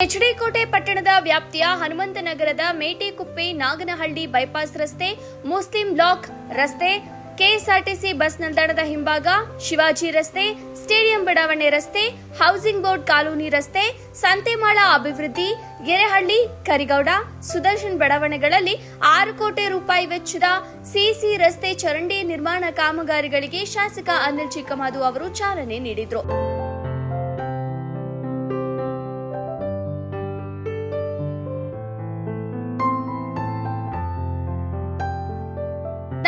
ಎಚ್ಡಿಕೋಟೆ ಪಟ್ಟಣದ ವ್ಯಾಪ್ತಿಯ ಹನುಮಂತನಗರದ ಮೇಟೆಕುಪ್ಪೆ ನಾಗನಹಳ್ಳಿ ಬೈಪಾಸ್ ರಸ್ತೆ, ಮುಸ್ಲಿಂ ಬ್ಲಾಕ್ ರಸ್ತೆ, ಕೆಎಸ್ಆರ್ಟಿಸಿ ಬಸ್ ನಿಲ್ದಾಣದ ಹಿಂಭಾಗ, ಶಿವಾಜಿ ರಸ್ತೆ, ಸ್ಟೇಡಿಯಂ ಬಡಾವಣೆ ರಸ್ತೆ, ಹೌಸಿಂಗ್ ಬೋರ್ಡ್ ಕಾಲೋನಿ ರಸ್ತೆ, ಸಂತೆಮಾಳ ಅಭಿವೃದ್ಧಿ, ಗೆರೆಹಳ್ಳಿ, ಕರಿಗೌಡ, ಸುದರ್ಶನ್ ಬಡಾವಣೆಗಳಲ್ಲಿ 6 ಕೋಟಿ ರೂಪಾಯಿ ವೆಚ್ಚದ ಸಿಸಿ ರಸ್ತೆ ಚರಂಡಿ ನಿರ್ಮಾಣ ಕಾಮಗಾರಿಗಳಿಗೆ ಶಾಸಕ ಅನಿಲ್ ಚಿಕ್ಕಮಾದು ಅವರು ಚಾಲನೆ ನೀಡಿದರು.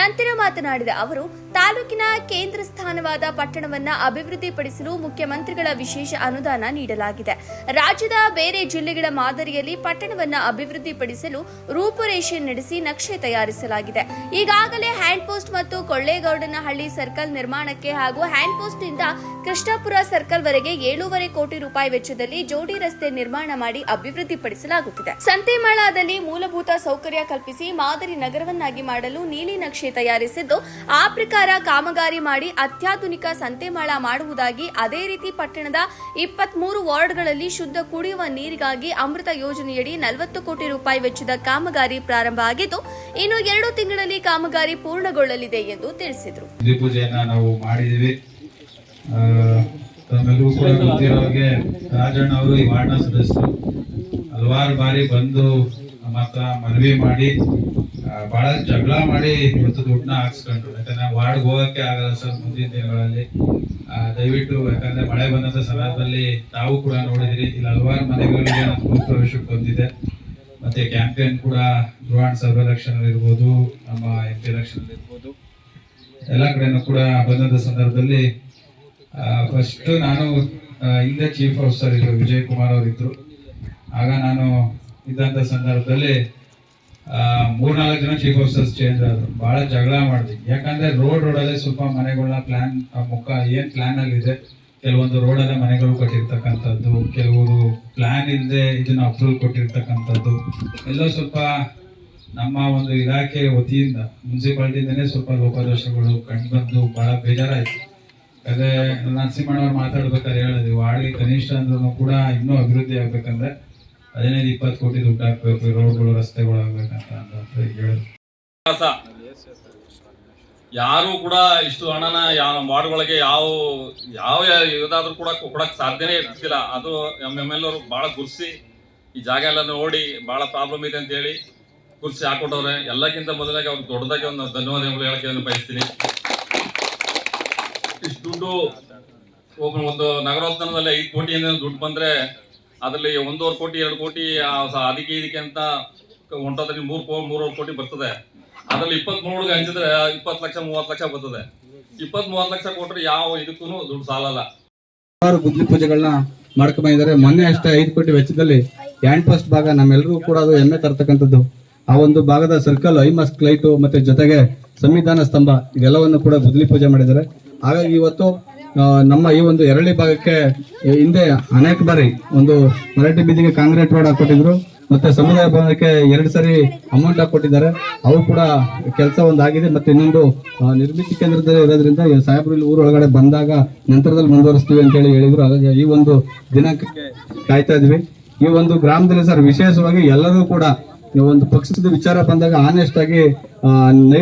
ನಂತರ ಮಾತನಾಡಿದ ಅವರು, ತಾಲೂಕಿನ ಕೇಂದ್ರ ಸ್ಥಾನವಾದ ಪಟ್ಟಣವನ್ನು ಅಭಿವೃದ್ಧಿಪಡಿಸಲು ಮುಖ್ಯಮಂತ್ರಿಗಳ ವಿಶೇಷ ಅನುದಾನ ನೀಡಲಾಗಿದೆ. ರಾಜ್ಯದ ಬೇರೆ ಜಿಲ್ಲೆಗಳ ಮಾದರಿಯಲ್ಲಿ ಪಟ್ಟಣವನ್ನು ಅಭಿವೃದ್ಧಿಪಡಿಸಲು ರೂಪುರೇಷೆ ನಡೆಸಿ ನಕ್ಷೆ ತಯಾರಿಸಲಾಗಿದೆ. ಈಗಾಗಲೇ ಹ್ಯಾಂಡ್ ಪೋಸ್ಟ್ ಮತ್ತು ಕೊಳ್ಳೇಗೌಡನಹಳ್ಳಿ ಸರ್ಕಲ್ ನಿರ್ಮಾಣಕ್ಕೆ ಹಾಗೂ ಹ್ಯಾಂಡ್ ಪೋಸ್ಟ್ ನಿಂದ ಕೃಷ್ಣಾಪುರ ಸರ್ಕಲ್ ವರೆಗೆ 7.5 ಕೋಟಿ ರೂಪಾಯಿ ವೆಚ್ಚದಲ್ಲಿ ಜೋಡಿ ರಸ್ತೆ ನಿರ್ಮಾಣ ಮಾಡಿ ಅಭಿವೃದ್ಧಿಪಡಿಸಲಾಗುತ್ತಿದೆ. ಸಂತೆಮಾಳದಲ್ಲಿ ಮೂಲಭೂತ ಸೌಕರ್ಯ ಕಲ್ಪಿಸಿ ಮಾದರಿ ನಗರವನ್ನಾಗಿ ಮಾಡಲು ನೀಲಿ ನಕ್ಷೆ ತಯಾರಿಸಿದ್ದು, ಆ ಪ್ರಕಾರ ಕಾಮಗಾರಿ ಮಾಡಿ ಅತ್ಯಾಧುನಿಕ ಸಂತೆಮಾಳ ಮಾಡುವುದಾಗಿ, ಅದೇ ರೀತಿ ಪಟ್ಟಣದ 23 ವಾರ್ಡ್ಗಳಲ್ಲಿ ಶುದ್ಧ ಕುಡಿಯುವ ನೀರಿಗಾಗಿ ಅಮೃತ ಯೋಜನೆಯಡಿ 40 ಕೋಟಿ ರೂಪಾಯಿ ವೆಚ್ಚದ ಕಾಮಗಾರಿ ಪ್ರಾರಂಭ ಆಗಿದ್ದು, ಇನ್ನು 2 ತಿಂಗಳಲ್ಲಿ ಕಾಮಗಾರಿ ಪೂರ್ಣಗೊಳ್ಳಲಿದೆ ಎಂದು ತಿಳಿಸಿದರು. ಪೂಜೆಯನ್ನ ನಾವು ಮಾಡಿದೀವಿ. ತಮ್ಮೆಲ್ಲರೂ ಕೂಡ ಗೊತ್ತಿರೋ ಹಾಗೆ ರಾಜಣ್ಣ ಅವರು ಈ ವಾರ್ಡ್ನ ಸದಸ್ಯರು ಹಲವಾರು ಬಾರಿ ಬಂದು ನಮ್ಮ ಹತ್ರ ಮನವಿ ಮಾಡಿ ಬಹಳ ಜಗಳ ಮಾಡಿ ಇವತ್ತು ದುಡ್ಡನ್ನ ಹಾಕ್ಸ್ಕೊಂಡ್ರು. ಯಾಕಂದ್ರೆ ವಾರ್ಡ್ಗೆ ಹೋಗಕ್ಕೆ ಆಗಲ್ಲ ಸರ್ ಮುಂದಿನ ದಿನಗಳಲ್ಲಿ. ದಯವಿಟ್ಟು, ಯಾಕಂದ್ರೆ ಮಳೆ ಬಂದಂತ ಸಂದರ್ಭದಲ್ಲಿ ತಾವು ಕೂಡ ನೋಡಿದಿರಿ, ಇಲ್ಲಿ ಹಲವಾರು ಮನೆಗಳಿಗೆ ಪ್ರವೇಶಕ್ಕೆ ಬಂದಿದೆ. ಮತ್ತೆ ಕ್ಯಾಂಪೇನ್ ಕೂಡ ಧ್ರುವಾಣ್ ಸರ್ವೆ ಎಲೆಕ್ಷನ್ ಇರ್ಬೋದು, ನಮ್ಮ MP ಎಲೆಕ್ಷನ್ ಇರ್ಬೋದು, ಎಲ್ಲ ಕಡೆನೂ ಕೂಡ ಬಂದಂತ ಸಂದರ್ಭದಲ್ಲಿ ಫಸ್ಟ್ ನಾನು ಹಿಂದೆ ಚೀಫ್ ಆಫೀಸರ್ ಇದ್ರು, ವಿಜಯ್ ಕುಮಾರ್ ಅವರು ಇದ್ರು. ಆಗ ನಾನು ಇದ್ದಂತ ಸಂದರ್ಭದಲ್ಲಿ 3-4 ಜನ ಚೀಫ್ ಆಫೀಸರ್ಸ್ ಚೇಂಜ್ ಆದ್ರು. ಬಹಳ ಜಗಳ ಮಾಡಿದ್ವಿ. ಯಾಕಂದ್ರೆ ರೋಡಲ್ಲೇ ಸ್ವಲ್ಪ ಮನೆಗಳನ್ನ ಪ್ಲಾನ್ ಏನ್ ಪ್ಲಾನ್ ಅಲ್ಲಿ ಇದೆ, ಕೆಲವೊಂದು ರೋಡಲ್ಲೇ ಮನೆಗಳು ಕಟ್ಟಿರ್ತಕ್ಕಂಥದ್ದು, ಕೆಲವರು ಪ್ಲಾನ್ ಇಲ್ಲದೆ ಇದನ್ನ ಅಪ್ರೂವಲ್ ಕೊಟ್ಟಿರ್ತಕ್ಕಂಥದ್ದು, ಎಲ್ಲೋ ಸ್ವಲ್ಪ ನಮ್ಮ ಒಂದು ಇಲಾಖೆ ವತಿಯಿಂದ ಮುನ್ಸಿಪಾಲಿಟಿಯಿಂದನೇ ಸ್ವಲ್ಪ ಲೋಪದೋಷಗಳು ಕಂಡುಬಂದು ಬಹಳ ಬೇಜಾರಾಯ್ತು. ಅದೇ ನರಸಿಂಹಣ್ಣವ್ರು ಮಾತಾಡ್ಬೇಕಾದ್ರೆ ಹೇಳಿದ್ವಿ, ವಾರ್ಡ್ಗೆ ಕನಿಷ್ಠ ಅಂದ್ರೂ ಕೂಡ ಇನ್ನೂ ಅಭಿವೃದ್ಧಿ ಆಗ್ಬೇಕಂದ್ರೆ 15-20 ಕೋಟಿ ದುಡ್ಡು ಹಾಕ್ಬೇಕು, ರೋಡ್ಗಳು ರಸ್ತೆಗಳು ಆಗ್ಬೇಕಂತ ಹೇಳಿದ್ರು. ಯಾರು ಕೂಡ ಇಷ್ಟು ಹಣನ ವಾರ್ಡ್ಗಳಿಗೆ ಯಾವ ಇದಾದ್ರೂ ಕೂಡ ಕೊಡಕ್ ಸಾಧ್ಯನೇ ಇರ್ತಿಲ್ಲ. ಅದು MML ಅವರು ಬಹಳ ಗುರ್ಸಿ ಈ ಜಾಗ ಎಲ್ಲ ನೋಡಿ ಬಹಳ ಪ್ರಾಬ್ಲಮ್ ಇದೆ ಅಂತ ಹೇಳಿ ಗುರ್ಸಿ ಹಾಕೊಟ್ಟವ್ರೆ. ಎಲ್ಲಕ್ಕಿಂತ ಮೊದಲಾಗಿ ಅವ್ರಿಗೆ ದೊಡ್ಡದಾಗಿ ಒಂದು ಧನ್ಯವಾದಗಳು ಹೇಳಕ್ಕೆ ಬಯಸ್ತೀನಿ. ಇಷ್ಟು ದುಡ್ಡು ಒಂದು ನಗರೋತ್ಥಾನದಲ್ಲಿ 5 ಕೋಟಿಯಿಂದ ದುಡ್ಡು ಬಂದ್ರೆ ಅದರಲ್ಲಿ 1.5 ಕೋಟಿ 2 ಕೋಟಿ ಅದಕ್ಕೆ ಇದಕ್ಕೆ ಅಂತ ಹೊಂಟೋದ್ರಲ್ಲಿ 3-3 ಕೋಟಿ ಬರ್ತದೆ. ಅದರಲ್ಲಿ 23ಗೆ ಹಂಚಿದ್ರೆ 20 ಲಕ್ಷ 30 ಲಕ್ಷ ಬರ್ತದೆ. 20-30 ಲಕ್ಷ ಕೊಟ್ರೆ ಯಾವ ಇದಕ್ಕೂ ದುಡ್ಡು ಸಾಲಲ್ಲ. ಗುದ್ಲಿ ಪೂಜೆಗಳನ್ನ ಮಾಡ್ಕೊಂಡ್ ಬಂದಿದ್ದಾರೆ. ಮೊನ್ನೆ ಅಷ್ಟೇ 5 ಕೋಟಿ ವೆಚ್ಚದಲ್ಲಿ ಹ್ಯಾಂಡ್ ಪೋಸ್ಟ್ ಭಾಗ ನಮ್ಮೆಲ್ಲರಿಗೂ ಕೂಡ ಅದು ಹೆಮ್ಮೆ ತರ್ತಕ್ಕಂಥದ್ದು. ಆ ಒಂದು ಭಾಗದ ಸರ್ಕಲ್, ಐಮಸ್ಕ್ ಲೈಟು ಮತ್ತೆ ಜೊತೆಗೆ ಸಂವಿಧಾನ ಸ್ತಂಭ ಇದೆಲ್ಲವನ್ನು ಕೂಡ ಗುದ್ಲಿ ಪೂಜೆ ಮಾಡಿದ್ದಾರೆ. ಹಾಗಾಗಿ ಇವತ್ತು ನಮ್ಮ ಈ ಒಂದು ಎರಳಿ ಭಾಗಕ್ಕೆ ಹಿಂದೆ ಅನೇಕ ಬಾರಿ ಒಂದು ಮರಾಠಿ ಬೀದಿಗೆ ಕಾಂಕ್ರೀಟ್ ರೋಡ್ ಹಾಕೊಟ್ಟಿದ್ರು, ಮತ್ತೆ ಸಮುದಾಯ ಭವನಕ್ಕೆ 2 ಸರಿ ಅಮೌಂಟ್ ಹಾಕೊಟ್ಟಿದ್ದಾರೆ. ಅವು ಕೂಡ ಕೆಲಸ ಒಂದಾಗಿದೆ. ಮತ್ತೆ ಇನ್ನೊಂದು ನಿರ್ಮಿತಿ ಕೇಂದ್ರದಲ್ಲಿ ಇರೋದ್ರಿಂದ ಸಾಹೇಬ್ರು ಇಲ್ಲಿ ಊರೊಳಗಡೆ ಬಂದಾಗ ನಂತರದಲ್ಲಿ ಮುಂದುವರಿಸ್ತೀವಿ ಅಂತ ಹೇಳಿದ್ರು. ಹಾಗಾಗಿ ಈ ಒಂದು ದಿನಾಂಕಕ್ಕೆ ಕಾಯ್ತಾ ಇದ್ವಿ. ಈ ಒಂದು ಗ್ರಾಮದಲ್ಲಿ ಸರ್ ವಿಶೇಷವಾಗಿ ಎಲ್ಲರೂ ಕೂಡ ಒಂದು ಪಕ್ಷದ ವಿಚಾರ ಬಂದಾಗ ಆನೆಸ್ಟ್ ಆಗಿ